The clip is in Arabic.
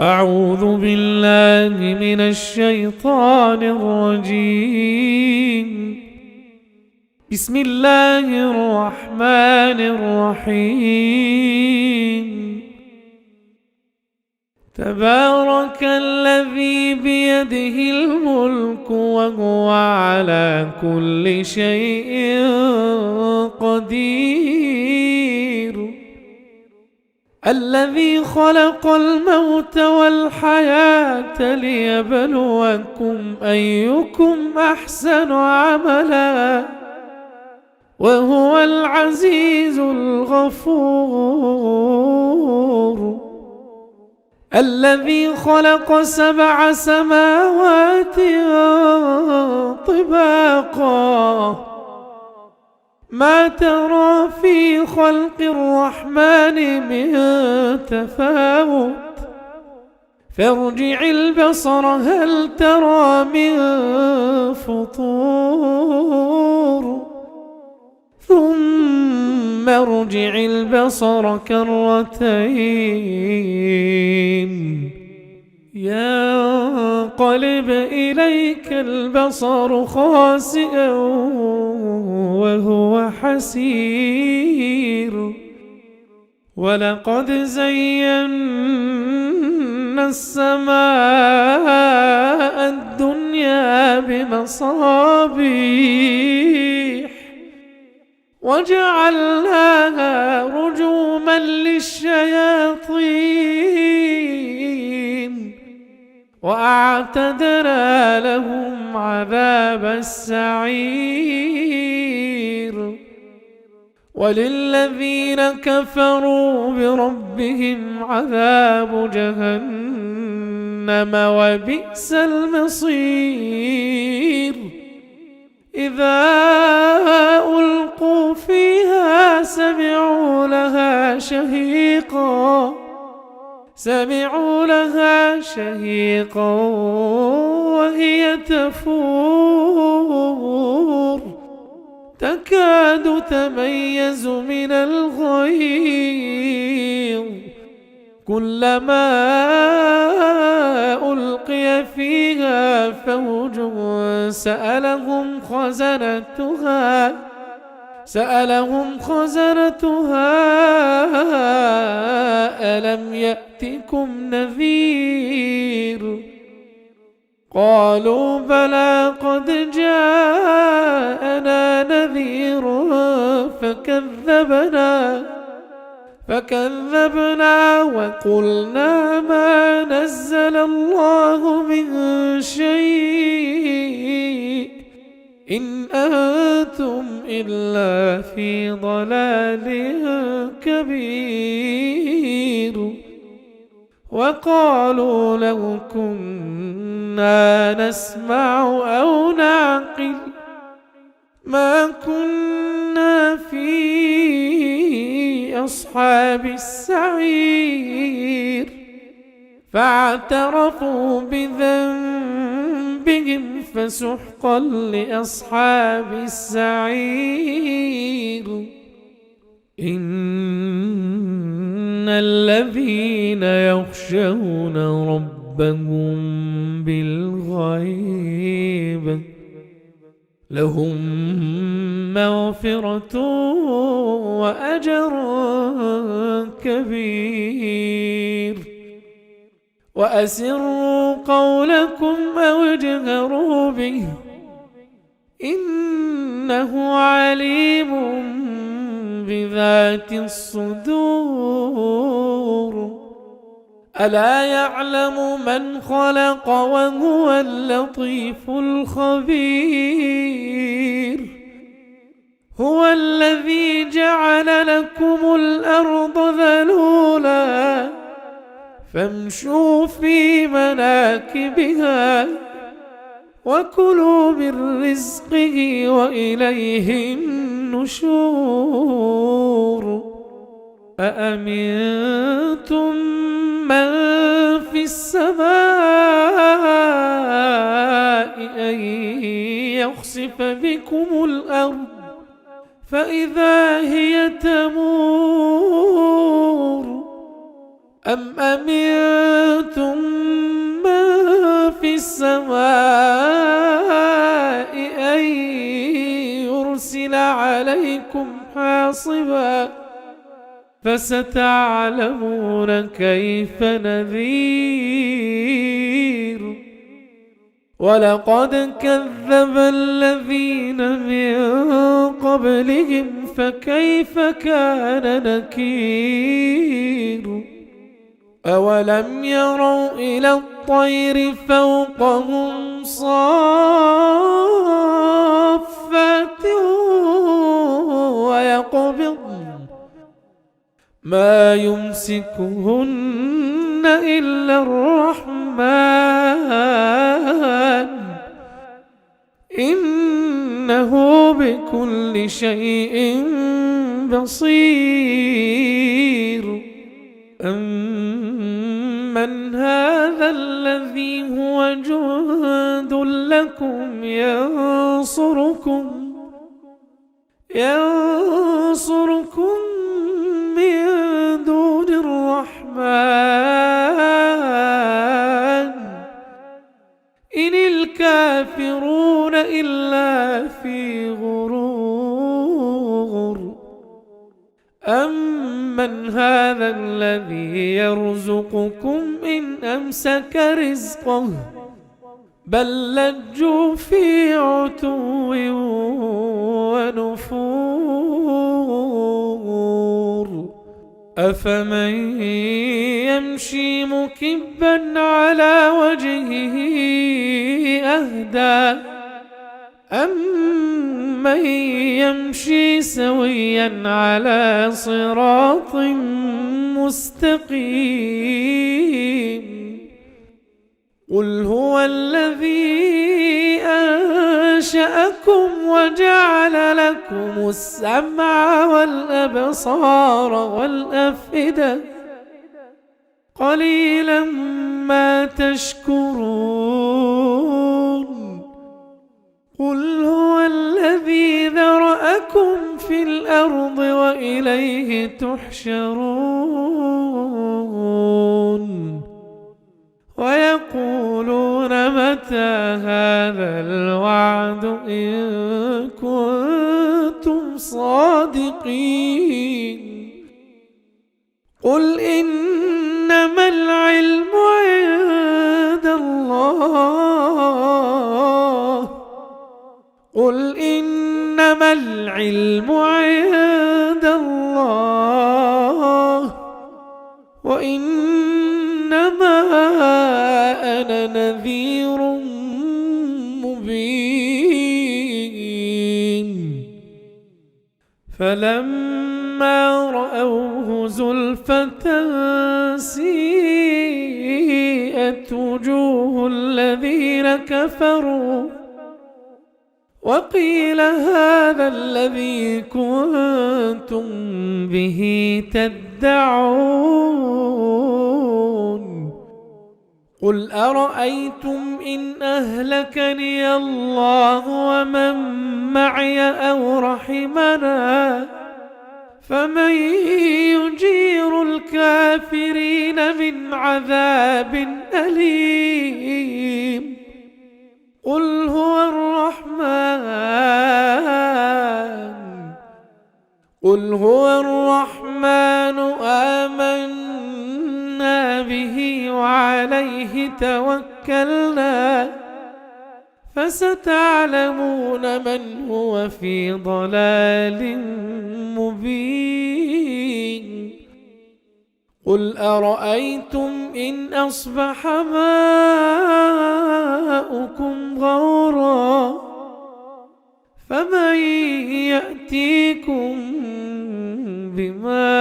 أعوذ بالله من الشيطان الرجيم. بسم الله الرحمن الرحيم. تبارك الذي بيده الملك وهو على كل شيء قدير، الذي خلق الموت والحياة ليبلوكم أيكم أحسن عملا وهو العزيز الغفور، الذي خلق 7 سماوات طباقا، ما ترى في خلق الرحمن من تفاوت، فارجع البصر هل ترى من فطور، ثم ارجع البصر كرتين ينقلب إليك البصر خاسئا وهو حسير، ولقد زينا السماء الدنيا بمصابيح وجعلناها رجوما للشياطين وأعتدنا لهم عذاب السعير، وللذين كفروا بربهم عذاب جهنم وبئس المصير. إذا ألقوا فيها سمعوا لها شهيقا وهي تفور، تكاد تميز من الغيظ، كلما ألقي فيها فوج سألهم خزنتها ألم يأتكم نذير؟ قالوا بلى قد جاءنا نذير فكذبنا وقلنا ما نزل الله من شيء إن أنتم إلا في ضلال كبير. وقالوا لو كنا نسمع أو نعقل ما كنا في أصحاب السعير، فاعترفوا بذنبهم فسحقا لأصحاب السعير. إن الذين يخشون ربهم بالغيب لهم مغفرة وأجر كبير. وأسروا قولكم أو اجهروا به إنه عليم بذات الصدور. ألا يعلم من خلق وهو اللطيف الخبير. هو الذي جعل لكم الأرض ذلولا فامشوا في مناكبها وكلوا من رزقه وإليه النشور. أأمنتم من في السماء أن يخسف بكم الأرض فإذا هي تمور أم أمنتم عليكم حاصبا فستعلمون كيف نذير ولقد كذب الذين من قبلهم فكيف كان نكير أولم يروا إلى الطير فوقهم صافات ويقبضن ما يمسكهن إلا الرحمن إنه بكل شيء بصير أمن هذا الذي هو جند لكم ينصركم من دون الرحمن إن الكافرون إلا في غرور أمن هذا الذي يرزقكم إن أمسك رزقه بل لجوا في عتو ونفور أفمن يمشي مكبا على وجهه أهدى أمن يمشي سويا على صراط مستقيم قل هو الذي أنشأكم وجعل لكم السمع والأبصار والأفئدة قليلا ما تشكرون قل هو الذي ذرأكم في الأرض وإليه تحشرون ويقولون متى هذا الوعد إن كنتم صادقين قل إنما العلم عند الله قل إنما العلم عند الله وإنما أنا نذير مبين فلما رأوه زلفة سيئت وجوه الذين كفروا وقيل هذا الذي كنتم به تدعون قل أرأيتم إن أهلكني الله ومن معي أو رحمنا فمن يجير الكافرين من عذاب أليم قل هو الرحمن آمنا به وعليه توكلنا فستعلمون من هو في ضلال مبين قل أرأيتم إن أصبح ماؤكم غورا فمن يأتيكم بماء